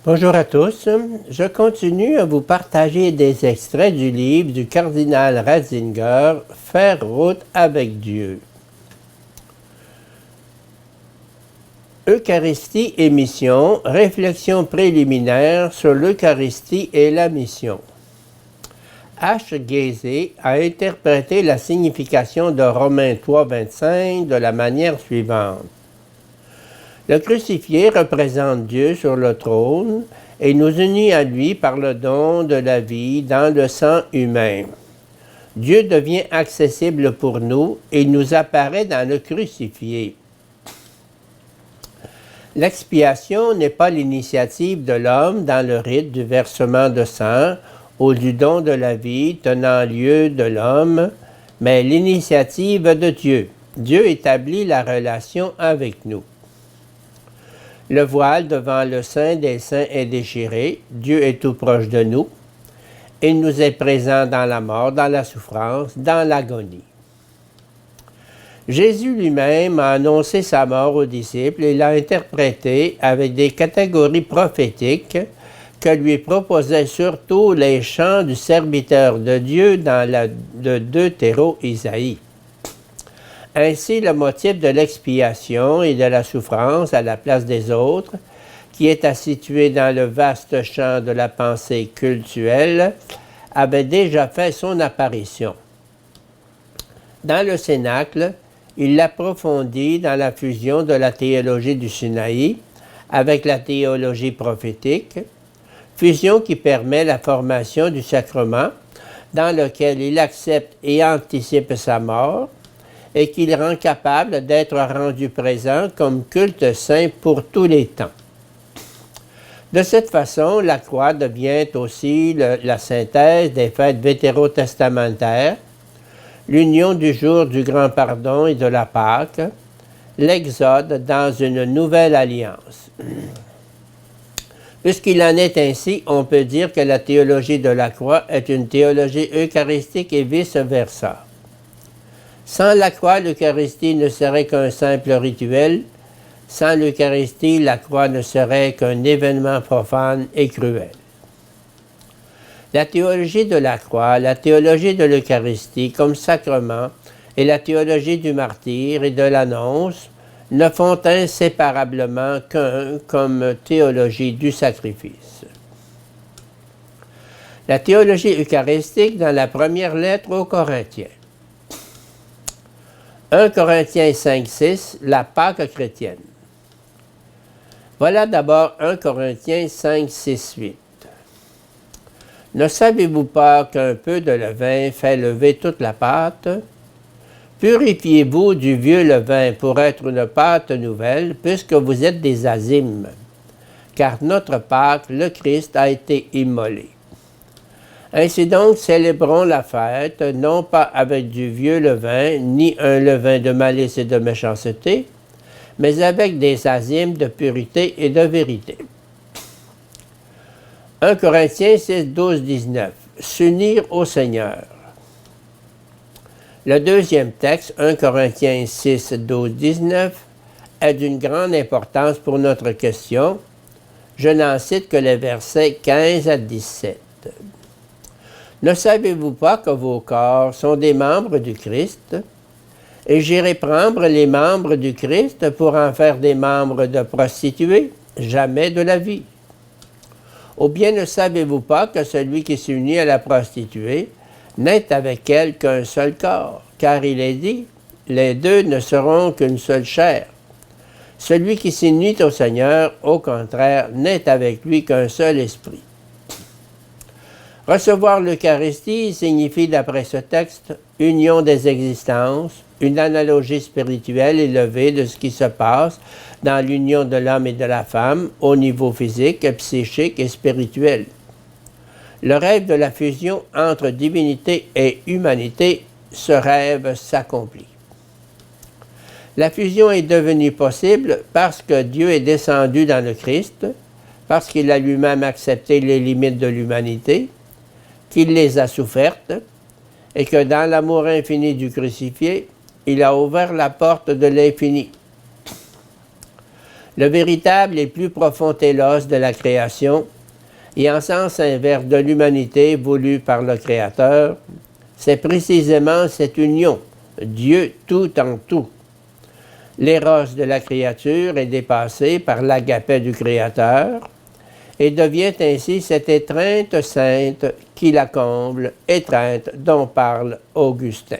Bonjour à tous. Je continue à vous partager des extraits du livre du cardinal Ratzinger, Faire route avec Dieu. Eucharistie et mission, réflexion préliminaire sur l'Eucharistie et la mission. H. Guézé a interprété la signification de Romains 3,25 de la manière suivante. Le crucifié représente Dieu sur le trône et nous unit à lui par le don de la vie dans le sang humain. Dieu devient accessible pour nous et nous apparaît dans le crucifié. L'expiation n'est pas l'initiative de l'homme dans le rite du versement de sang ou du don de la vie tenant lieu de l'homme, mais l'initiative de Dieu. Dieu établit la relation avec nous. Le voile devant le Saint des Saints est déchiré. Dieu est tout proche de nous. Il nous est présent dans la mort, dans la souffrance, dans l'agonie. Jésus lui-même a annoncé sa mort aux disciples et l'a interprété avec des catégories prophétiques que lui proposaient surtout les chants du serviteur de Dieu dans le Deutéro-Isaïe. Ainsi, le motif de l'expiation et de la souffrance à la place des autres, qui est situé dans le vaste champ de la pensée cultuelle, avait déjà fait son apparition. Dans le Cénacle, il l'approfondit dans la fusion de la théologie du Sinaï avec la théologie prophétique, fusion qui permet la formation du sacrement dans lequel il accepte et anticipe sa mort, et qu'il rend capable d'être rendu présent comme culte saint pour tous les temps. De cette façon, la croix devient aussi la synthèse des fêtes vétérotestamentaires, l'union du jour du grand pardon et de la Pâque, l'exode dans une nouvelle alliance. Puisqu'il en est ainsi, on peut dire que la théologie de la croix est une théologie eucharistique et vice-versa. Sans la croix, l'Eucharistie ne serait qu'un simple rituel. Sans l'Eucharistie, la croix ne serait qu'un événement profane et cruel. La théologie de la croix, la théologie de l'Eucharistie comme sacrement et la théologie du martyre et de l'annonce ne font inséparablement qu'un comme théologie du sacrifice. La théologie eucharistique dans la première lettre aux Corinthiens. 1 Corinthiens 5,6, la Pâque chrétienne. Voilà d'abord 1 Corinthiens 5, 6, 8. Ne savez-vous pas qu'un peu de levain fait lever toute la pâte? Purifiez-vous du vieux levain pour être une pâte nouvelle, puisque vous êtes des azymes. Car notre Pâque, le Christ, a été immolé. Ainsi donc, célébrons la fête, non pas avec du vieux levain, ni un levain de malice et de méchanceté, mais avec des azymes de pureté et de vérité. 1 Corinthiens 6, 12, 19. S'unir au Seigneur. Le deuxième texte, 1 Corinthiens 6, 12, 19, est d'une grande importance pour notre question. Je n'en cite que les versets 15 à 17. Ne savez-vous pas que vos corps sont des membres du Christ? Et j'irai prendre les membres du Christ pour en faire des membres de prostituées? Jamais de la vie. Ou bien ne savez-vous pas que celui qui s'unit à la prostituée n'est avec elle qu'un seul corps? Car il est dit, les deux ne seront qu'une seule chair. Celui qui s'unit au Seigneur, au contraire, n'est avec lui qu'un seul esprit. Recevoir l'Eucharistie signifie, d'après ce texte, union des existences, une analogie spirituelle élevée de ce qui se passe dans l'union de l'homme et de la femme au niveau physique, psychique et spirituel. Le rêve de la fusion entre divinité et humanité, ce rêve s'accomplit. La fusion est devenue possible parce que Dieu est descendu dans le Christ, parce qu'il a lui-même accepté les limites de l'humanité, qu'il les a souffertes, et que dans l'amour infini du crucifié, il a ouvert la porte de l'infini. Le véritable et plus profond télos de la création, et en sens inverse de l'humanité voulue par le Créateur, c'est précisément cette union, Dieu tout en tout. L'éros de la créature est dépassé par l'agapé du Créateur et devient ainsi cette étreinte sainte qui la comble, étreinte dont parle Augustin.